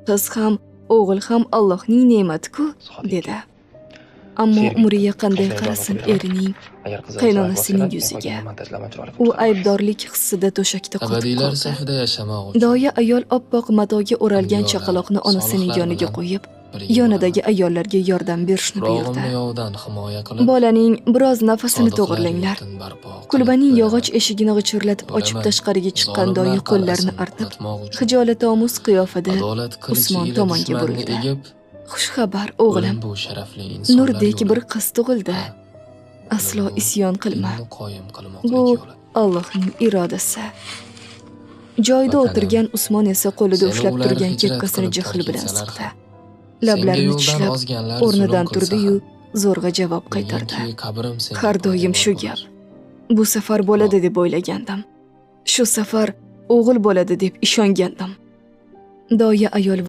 Qiz ham, o'g'il ham Allohning ne'mati-ku, dedi. Ammo Muriya qanday qarasin erining, qaynonasining yuziga. U aybdorlik hissida to'shakda qotib Abadiylar qoldi. safida yashamoq uchun Doya ayol oppoq matoga o'ralgan chaqaloqni onasining yoniga qo'yib, yonidagi ayollarga yordam berishni buyurdi. Rog'imni yovdan himoya qilib, Bolaning biroz nafasini to'g'irlanglar. yurtini barpo qilib Kulbaning qo'yaman. yog'och eshigini g'ijirlatib ochib Bilaman, tashqariga chiqqan zolimlar doya qo'llarini qal'asini artib, qatmoq uchun xijolatomuz qiyofada adolat qilichi Usmon ila tomonga dushmanni burildi. egib, Xushxabar o'lim o'g'lim, bu sharafli insonlar nurdek yo'li. bir qiz tug'ildi. Ha, Aslo o'lim bu isyon qilma. dinni qoyim qilmoqlik Bu yo'li. Allohning irodasi. Joyida Vatanim, o'tirgan Usmon esa qo'lida seni ushlab ular turgan hijrat kepkasini qilib jahl bilan tark siqdi. etsalar Lablarini senga yo'ldan tishlab, ozganlar o'rnidan zulm qilsa turdi-yu, ham, zo'rg'a javob qaytardi. bilginki, qabrim senga Har doim shu poydevor gap. bo'lar. Bu safar bo'ladi deb o'ylagandim. Shu safar o'g'il bo'ladi deb ishongandim. Doya ayol